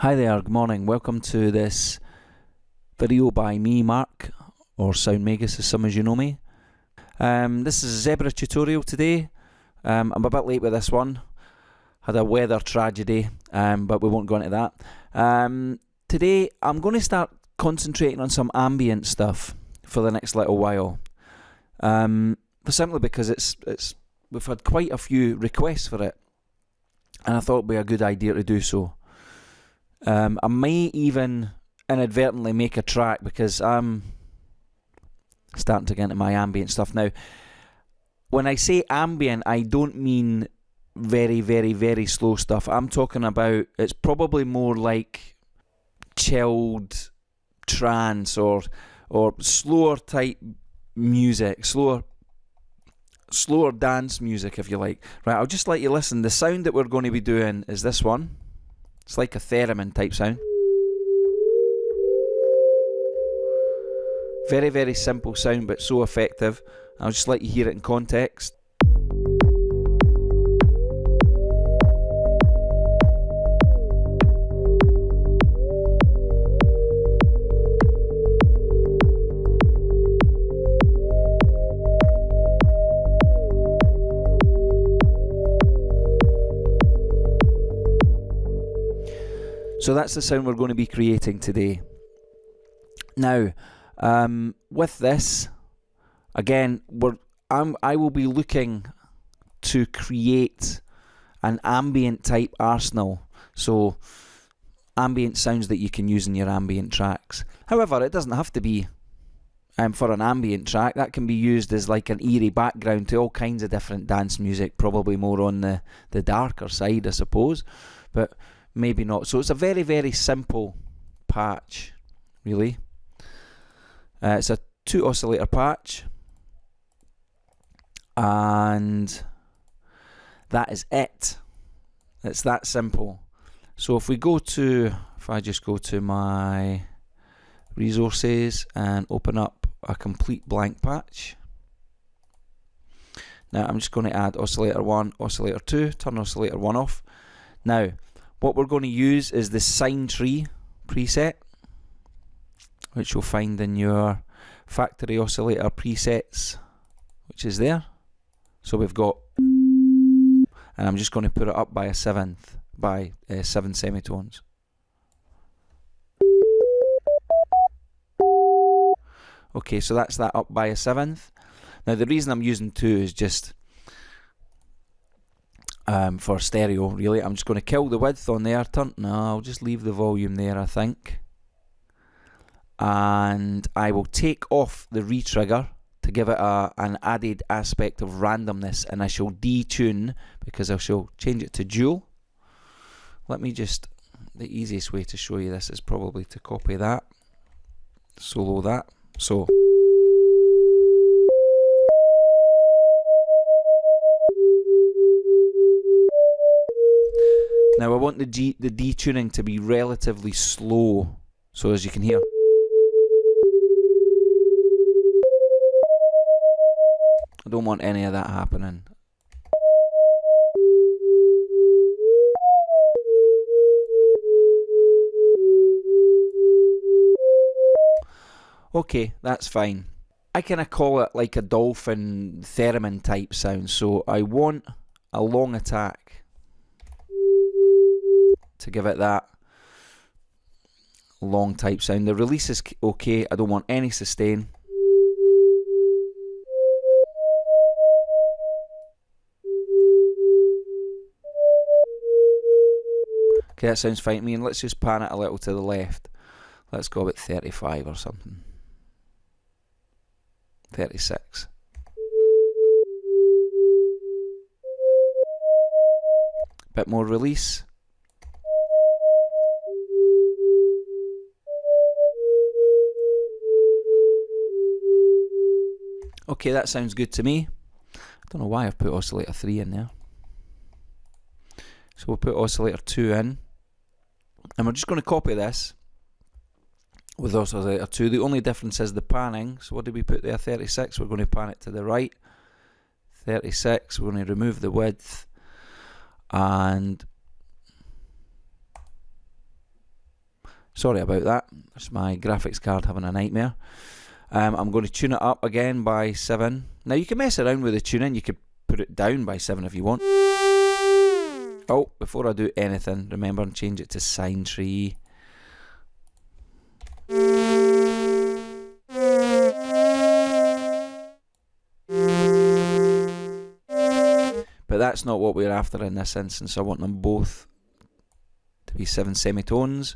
Hi there, good morning. Welcome to this video by me, Mark, or Sound Magus as some as you know me. This is a Zebra tutorial today. I'm a bit late with this one. Had a weather tragedy, but we won't go into that. Today I'm going to start concentrating on some ambient stuff for the next little while. Simply because we've had quite a few requests for it, and I thought it'd be a good idea to do so. I may even inadvertently make a track because I'm starting to get into my ambient stuff now. When I say ambient, I don't mean very, very, very slow stuff. I'm talking about, it's probably more like chilled trance or slower type music, slower dance music if you like. Right, I'll just let you listen. The sound that we're going to be doing is this one. It's like a theremin type sound. Very, very simple sound, but so effective. I'll just let you hear it in context. So that's the sound we're going to be creating today. Now, with this, again, I will be looking to create an ambient type arsenal. So, ambient sounds that you can use in your ambient tracks. However, it doesn't have to be for an ambient track. That can be used as like an eerie background to all kinds of different dance music, probably more on the darker side, I suppose. But maybe not. So it's a very, very simple patch, really. It's a 2 oscillator patch, and that is it. It's that simple. So if I just go to my resources and open up a complete blank patch. Now I'm just going to add oscillator 1, oscillator 2, turn oscillator 1 off. Now what we're going to use is the sine tree preset, which you'll find in your factory oscillator presets, which is there. So we've got, and I'm just going to put it up by a seventh, by 7 semitones. Okay, so that's that up by a seventh. Now the reason I'm using 2 is just for stereo, really. I'm just going to kill the width on there. I'll just leave the volume there, I think. And I will take off the retrigger to give it an added aspect of randomness, and I shall detune because I shall change it to dual. The easiest way to show you this is probably to copy that, solo that. So now I want the detuning to be relatively slow, so as you can hear. I don't want any of that happening. Okay, that's fine. I kind of call it like a dolphin theremin type sound, so I want a long attack to give it that long type sound. The release is okay, I don't want any sustain. Okay, that sounds fine to me, and let's just pan it a little to the left. Let's go about 35 or something. 36. Bit more release. Okay, that sounds good to me. I don't know why I've put oscillator 3 in there. So we'll put oscillator 2 in. And we're just going to copy this with oscillator 2. The only difference is the panning. So what did we put there? 36. We're going to pan it to the right. 36. We're going to remove the width. And Sorry about that. That's my graphics card having a nightmare. I'm going to tune it up again by 7. Now you can mess around with the tuning. You could put it down by 7 if you want. Oh, before I do anything, remember and change it to sine tree. But that's not what we're after in this instance. I want them both to be 7 semitones.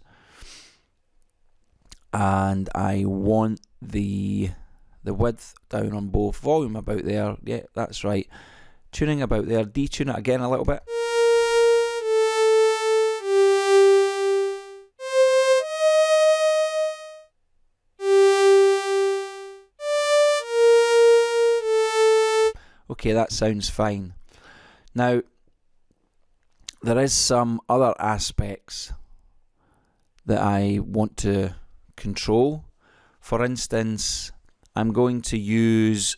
And I want the width down on both. Volume about there. Yeah, that's right. Tuning about there. Detune it again a little bit. Okay, that sounds fine. Now, there is some other aspects that I want to control. For instance, I'm going to use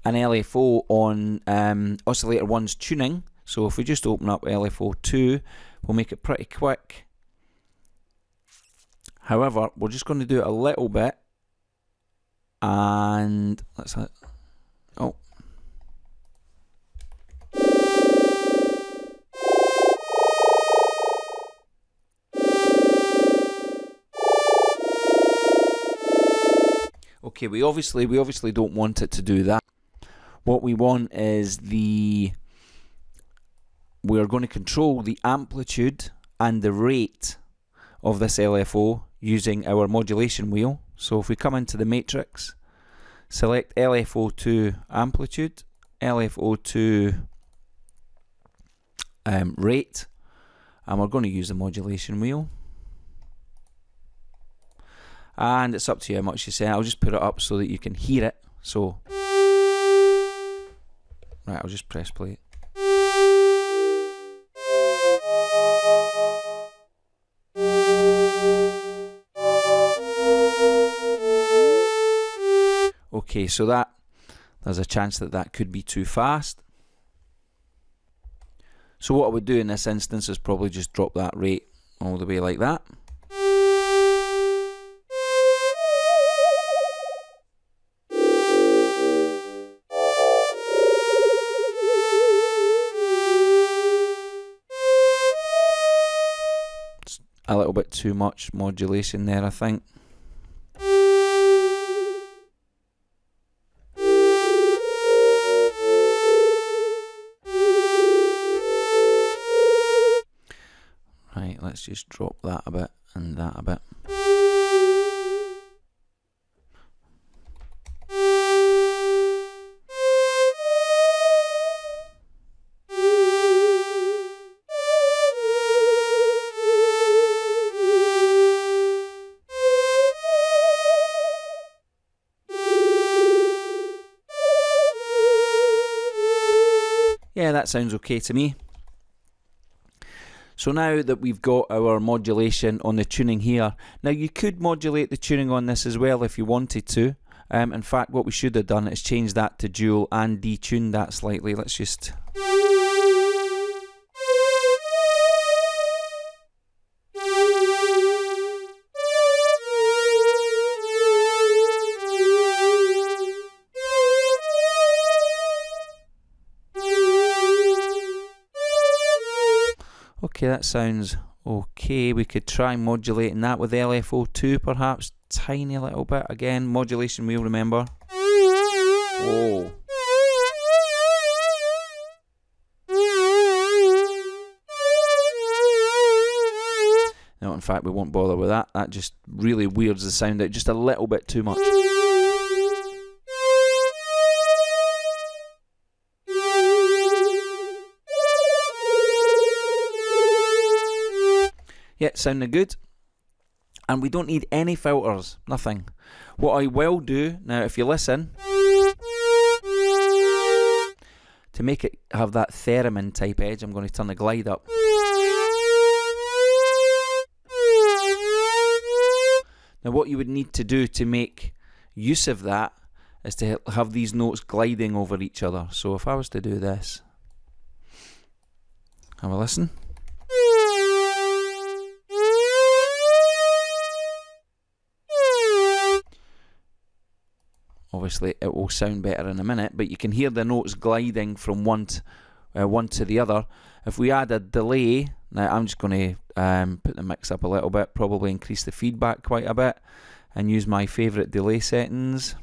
an LFO on oscillator 1's tuning. So if we just open up LFO 2, we'll make it pretty quick. However, we're just going to do it a little bit, and that's it. Oh. Okay, we obviously don't want it to do that. What we want is we're going to control the amplitude and the rate of this LFO using our modulation wheel. So if we come into the matrix, select LFO2 amplitude, LFO2 rate, and we're going to use the modulation wheel. And it's up to you how much you set. I'll just put it up so that you can hear it. So, right, I'll just press play. Okay, so there's a chance that could be too fast. So what I would do in this instance is probably just drop that rate all the way like that. A little bit too much modulation there, I think. Right, let's just drop that a bit and that a bit. Yeah, that sounds okay to me. So now that we've got our modulation on the tuning here, now you could modulate the tuning on this as well if you wanted to. In fact, what we should have done is change that to dual and detune that slightly. Let's just... Okay, that sounds okay. We could try modulating that with LFO2 perhaps, tiny little bit. Again, modulation wheel, remember. Whoa. No, in fact, we won't bother with that. That just really weirds the sound out just a little bit too much. Yeah, sounding good. And we don't need any filters, nothing. What I will do, now if you listen, to make it have that theremin type edge, I'm going to turn the glide up. Now what you would need to do to make use of that is to have these notes gliding over each other. So if I was to do this, have a listen. obviously it will sound better in a minute, but you can hear the notes gliding from one to the other. If we add a delay, now I'm just going to put the mix up a little bit, probably increase the feedback quite a bit, and use my favourite delay settings.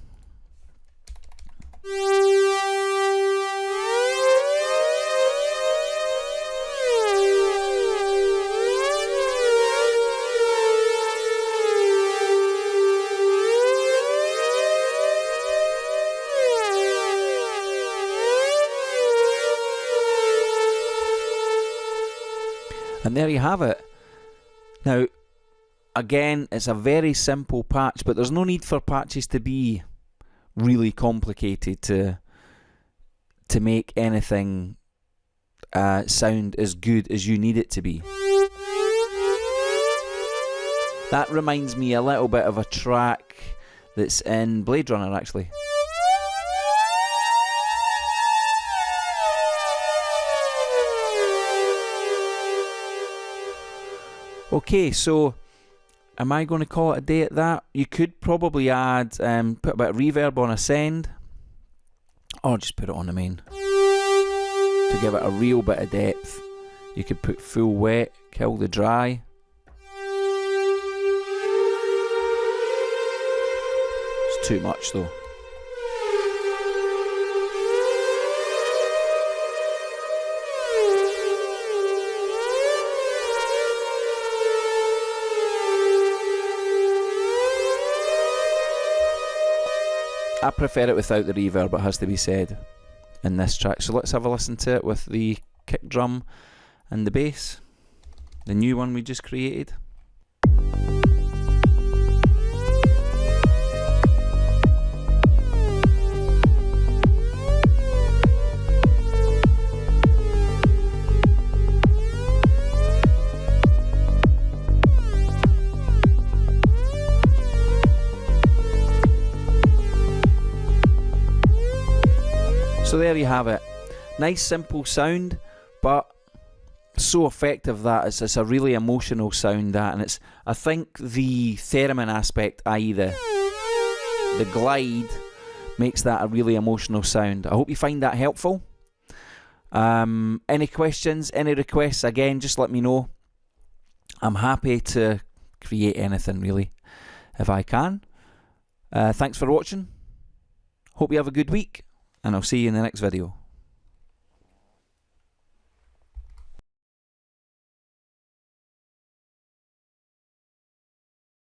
And there you have it. Now, again, it's a very simple patch, but there's no need for patches to be really complicated to make anything sound as good as you need it to be. That reminds me a little bit of a track that's in Blade Runner, actually. Okay, so am I going to call it a day at that? You could probably add, put a bit of reverb on Ascend, or just put it on the main to give it a real bit of depth. You could put full wet, kill the dry. It's too much though. I prefer it without the reverb, it has to be said, in this track. So let's have a listen to it with the kick drum and the bass, the new one we just created. So there you have it. Nice simple sound, but so effective that it's a really emotional sound, that, and it's, I think the theremin aspect, i.e. the glide, makes that a really emotional sound. I hope you find that helpful. Any questions, any requests, again, just let me know. I'm happy to create anything really, if I can. Thanks for watching. Hope you have a good week, and I'll see you in the next video.